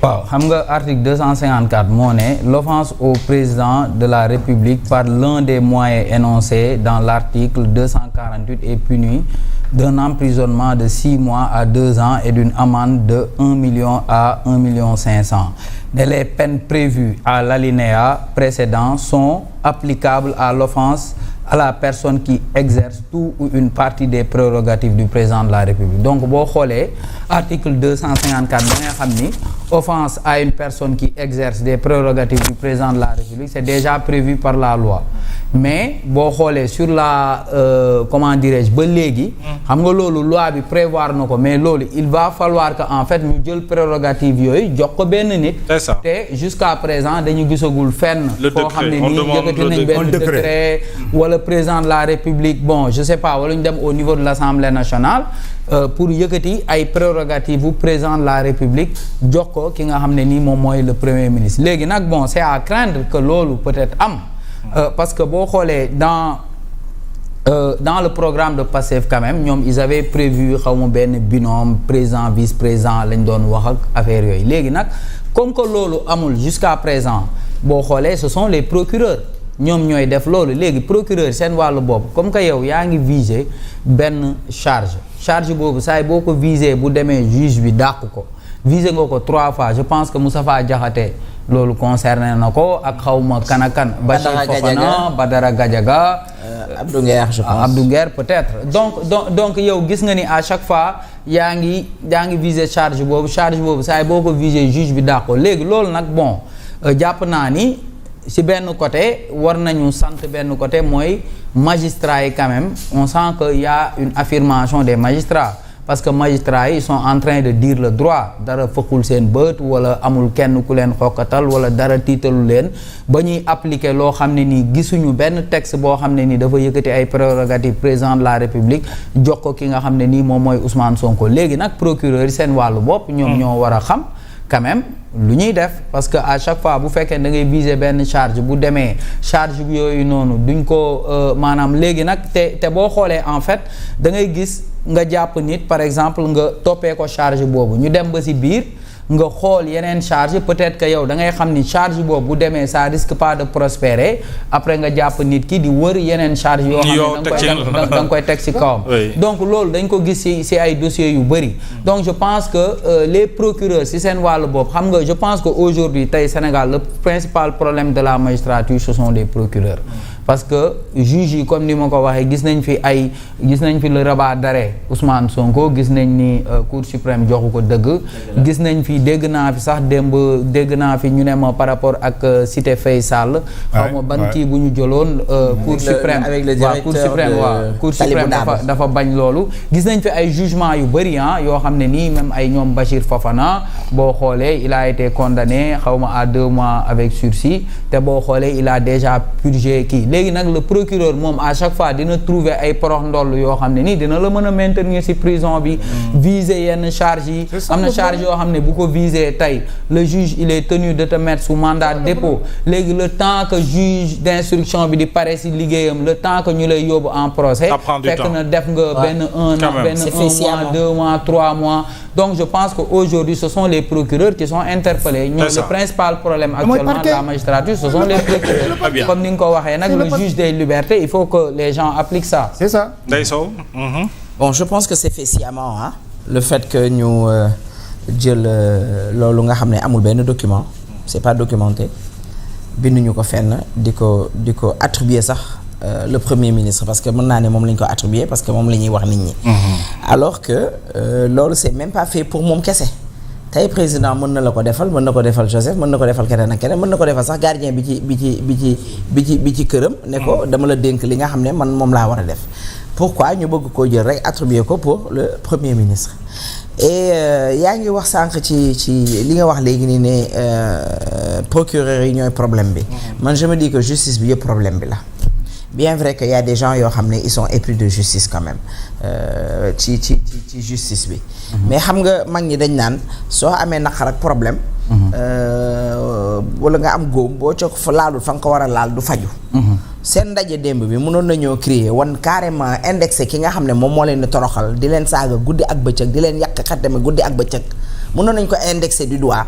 waaw xam nga article 254 moo ne l'offense au président de la République par l'un des moyens énoncés dans l'article 248 est punie d'un emprisonnement de 6 mois à 2 ans et d'une amende de 1 million à 1 million 500. Et les peines prévues à l'alinéa précédent sont applicables à l'offense à la personne qui exerce tout ou une partie des prérogatives du président de la République. Donc boo xoolee article 254 da nga xam ni offense à une personne qui exerce des prérogatives du président de la République c'est déjà prévu par la loi. Mais boo xoolee sur la comment dirais-je ba léegi xam nga loolu loi bi prévoir na ko mais loolu il va falloir que en fait ñu jël prérogative yooyu jox ko benn nit te jusqu'à présent dañu gisagul fenn foo xam ne nii yëkkati nañ benn décret wala président de la République bon je sais pas wala ñu dem au niveau de l'Assemblée nationale pour yëkkati ay prérogatives bu président de la République jox ko ki nga xam ne nii moom mooy le premier ministre léegi nag bon c'est à craindre que loolu peut-être am parce que boo xoolee dans le programme de Pastef quand même ñoom ils avaient prévu xaw ma benn binôme président vice-président lañ doon wax ak affaire yooyu léegi nag comme que loolu amul jusqu'à présent boo xoolee ce sont les procureurs ñoom ñooy def loolu léegi procureur seen wàllu bopp comme que yow yaa ngi viser benn charge boobu saa yi boo ko viser bu demee juge bi dàq ko viser nga ko 3 fois je pense que Moustapha Diakhaté loolu concerné na ko ak xawma kan ak kan Bachir Fofana Badara Gadiaga Abdou Nguer je pense Abdou Nguer peut-être donc yow gis nga ni à chaque fois yaa ngi viser charge boobu saa yi boo ko viser juge bi dàq ko léegi loolu nag bon jàpp naa ni ci benn côté war nañu sant benn côté mooy magistrats yi quand même on sent que y a une affirmation des magistrats parce que magistrats yi ils sont en train de dire le droit dara fëkkul seen bët wala amul kenn ku leen xokkatal wala dara tiitalu leen ba ñuy appliquer loo xam ne nii gisuñu benn texte boo xam ne nii dafa yëkkati ay prérogatives président de la République jox ko ki nga xam ne nii moom mooy Ousmane Sonko léegi nag procureur yi seen wàllu bopp ñoom ñoo war a xam quand même lu ñuy def parce que à chaque fois bu fekkee da ngay viser benn charge bu demee charge bi yooyu noonu duñ ko maanaam léegi nag te boo xoolee en fait da ngay gis nga jàpp nit par exemple nga toppee ko charge boobu ñu dem ba ci biir nga xool yeneen charge peut-être que yow da ngay xam ni charge boobu bu demee ça risque pas de prospérer après nga jàpp nit ki di wër yeneen charge yoo xam ne da nga koy teg ci kawam donc loolu dañ ko gis ci ay dossiers yu bëri donc je pense que les procureurs ci seen wàllu bopp xam nga je pense que aujourd'hui tey Sénégal le principal problème de la magistrature ce sont les procureurs parce que juges yi comme ni ma ko waxee gis nañ fi le rabat d'arrêt Ousmane Sonko gis nañ ni Cour suprême joxu ko dëgg gis nañ fi dégg naa fi sax démb dégg naa fi ñu ne ma par rapport ak Cité Faye Sall xaw ma ban kii bu ñu jëloon Cour suprême Cour suprême dafa bañ loolu gis nañ fi ay jugement yu bëri yoo xam ne nii même ay ñoom Bachir Fofana boo xoolee il a été condamné xaw ma à 2 mois avec sursis te boo xoolee il a déjà purgé kii léegi nag le procureur moom à chaque fois dina trouver ay porox ndoll yoo xam ne nii dina la mën a maintenir ci prison bi viser yenn charge yi am na charge yoo xam ne bu ko viser tey le juge il est tenu de te mettre sous mandat de dépôt léegi le temps que juge d'instruction bi di pare ci liggéeyam le temps que ñu lay yóbbu en procès fekk na def nga benn 1 an benn 1 mois 2 mois 3 mois donc je pense que aujourd'hui ce sont les procureurs qui sont interpellés ñoom le principal problème actuellement de la magistrature ce sont les procureurs comme ni nga ko waxee nag le juge des libertés il faut que les gens appliquent ça c'est ça Ndeye Sow bon je pense que c'est fait sciemment le fait que ñu jël loolu nga xam ne amul benn document c'est pas documenté binduñu ko fenn di ko attribuer sax le premier ministre parce que mën naa ne moom lañ ko attribuer parce que moom la ñuy wax nit ñi alors que loolu c'est même pas fait pour moom kese tey président mën na la ko defal mën na ko defal Joseph mën na ko defal keneen ak keneen mën na ko defal sax gardien bi ci këram ne ko dama la dénk li nga xam ne man moom laa war a def pourquoi ñu bëgg koo jël rek attribuer ko pour le premier ministre et yaa ngi wax sànq ci li nga wax léegi nii ne procureurs yi ñooy problème bi man je me dis que justice bi yëpp problème bi la bien vrai que y a des gens yoo xam ne ils sont épris de justice quand même ci justice bi mais xam nga mag ñi dañ naan soo amee naqar ak problème wala nga am góom boo coo fa laalul fa nga ko war a laal du faju seen ndaje démb bi mënoon nañoo créer wan carrément indexé ki nga xam ne moom moo leen di toroxal di leen saaga guddi ak bëccëg di leen yàq xattame guddi ak bëccëg mënoon nañ ko indexer du doigt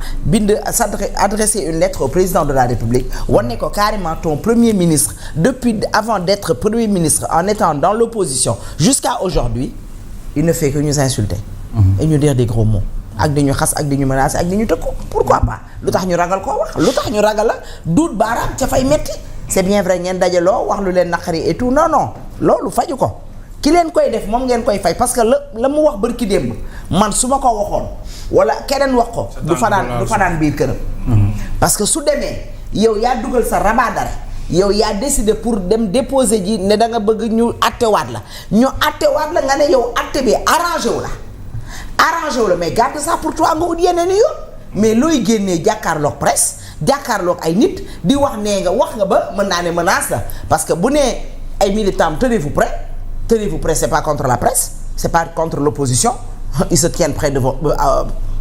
adresser une lettre au président de la République wane ko carrément ton premier ministre depuis avant d'être premier ministre en étant dans l'opposition jusqu'à aujourd'hui il ne fait que nous insulter et ñu dire des gros mots ak di ñu xas ak di ñu menacer ak di ñu tëkku pourquoi pas lu tax ñu ragal koo wax lu tax ñu ragal la duut baaraam ca fay metti c'est bien vrai ngeen dajaloo wax lu leen naqari et tout non loolu faju ko ki leen koy def moom ngeen koy fay parce que la mu wax bërki démb man su ma ko waxoon wala keneen wax ko du fanaan biir këram parce que su demee yow yaa dugal sa rabaadare yow yaa décidé pour dem déposer ji ne da nga bëgg ñu attewaat la nga ne yow atte bi arrangé wu la mais garde ça pour toi nga ut yeneen yoon mais looy génnee jàkkaarloog presse jàkkaarloog ay nit di wax nee nga wax nga ba mën naa ne menace la parce que bu nee ay militants tenez-vous prêts c'est pas contre la presse c'est pas contre l'opposition ils se tiennent près de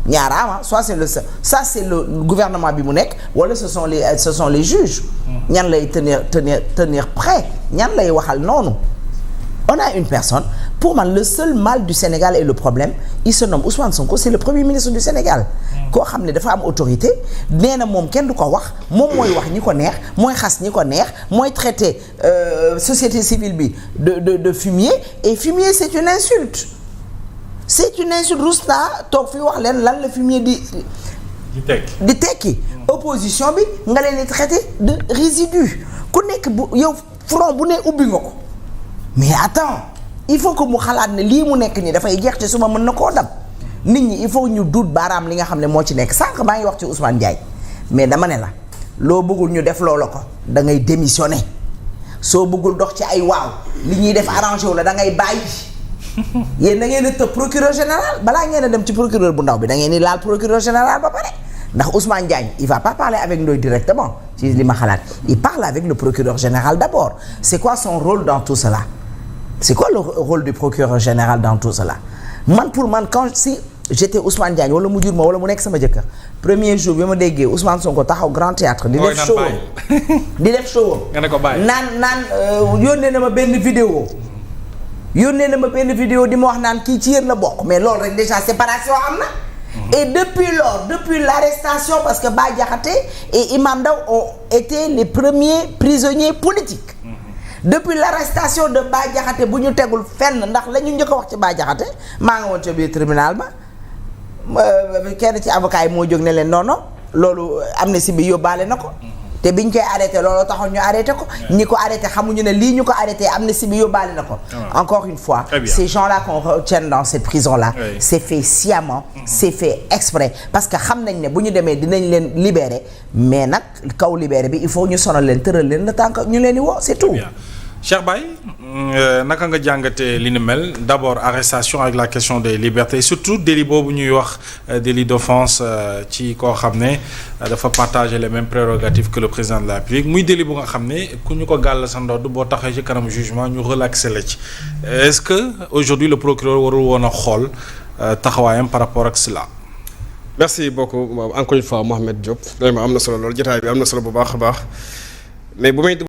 ñaaraama soit c'est le gouvernement bi mu nekk wala ce sont les juges ñan lay tenir prêt ñan lay waxal noonu on a une personne pour man le seul mal du Sénégal et le problème il se nomme Ousmane Sonko c'est le premier ministre du Sénégal koo xam ne dafa am autorité nee na moom kenn du ko wax moom mooy wax ñi ko neex mooy xas ñi ko neex mooy traiter société civile bi de fumier et fumier c'est une insulte rus naa toog fi wax leen lan la fumier di tekki opposition bi nga leen di traiter de résidu ku nekk bu yow front bu ne ubbi nga ko mais attends il faut que mu xalaat ne lii mu nekk nii dafay jeex te suba mën na koo dab nit ñi il faut ñu duut baaraam li nga xam ne moo ci nekk sànq maa ngi wax ci Ousmane Ndiaye mais dama ne la loo bëggul ñu def loola ko da ngay démissionner soo bëggul dox ci ay waaw li ñuy def arrangé wu la da ngay bàyyi yéen da ngeen a tëb procureur général balaa ngeen a dem ci procureur bu ndaw bi da ngeen di laal procureur général ba pare ndax Ousmane Diagne il va pas parler avec Ndoye directement ci li ma xalaat il parle avec le procureur général d'abord c'est quoi son rôle dans tout cela c'est quoi le rôle du procureur général dans tout cela pour man quand si j'étais Ousmane Diagne wala mu jur ma wala mu nekk sama jëkkër premier jour bi ma déggee Ousmane Sonko taxaw Grand Théâtre di def show nga ne ko bàyyi naan yónnee na ma benn vidéo di ma wax naan kii ci yéen la bokk mais loolu rek déjà séparation am na et depuis l'arrestation parce que Bah Diakhaté et Imam Ndao ont été les premiers prisonniers politiques depuis l'arrestation de Bah Diakhaté bu ñu tegul fenn ndax la ñu njëkk a wax ci Bah Diakhaté maa nga woon ca biir tribunal ba kenn ci avocat yi moo jóg ne leen non loolu amnistie bi yóbbaale na ko te biñ koy arrêté loolu taxoon ñu arrêté ko ñi ko arrêté xamuñu ne lii ñu ko arrêté amnistie bi yóbbaale na ko encore une fois ces gens-là qu'on retient dans cette prison-là c'est fait sciemment c'est fait exprès parce que xam nañ ne bu ñu demee dinañ leen libérer mais nag kaw libérer bi il faut ñu sonal leen tëral leen le temps que ñu leen di woo c'est tout Cheikh Baye naka nga jàngatee li ni mel d'abord arrestation avec la question des libertés et surtout délit boobu ñuy wax délit d'offense ci koo xam ne dafa partager les mêmes prérogatives que le président de la République muy délit bu nga xam ne ku ñu ko gàll sa ndodd boo taxee ci kanam jugement ñu relaxé la ci est-ce que aujourd'hui le procureur warul woon a xool taxawaayam par rapport ak cela. merci beaucoup encore une fois Mohamed Diop vraiment am na solo loolu jotaay bi am na solo bu baax a baax mais bu may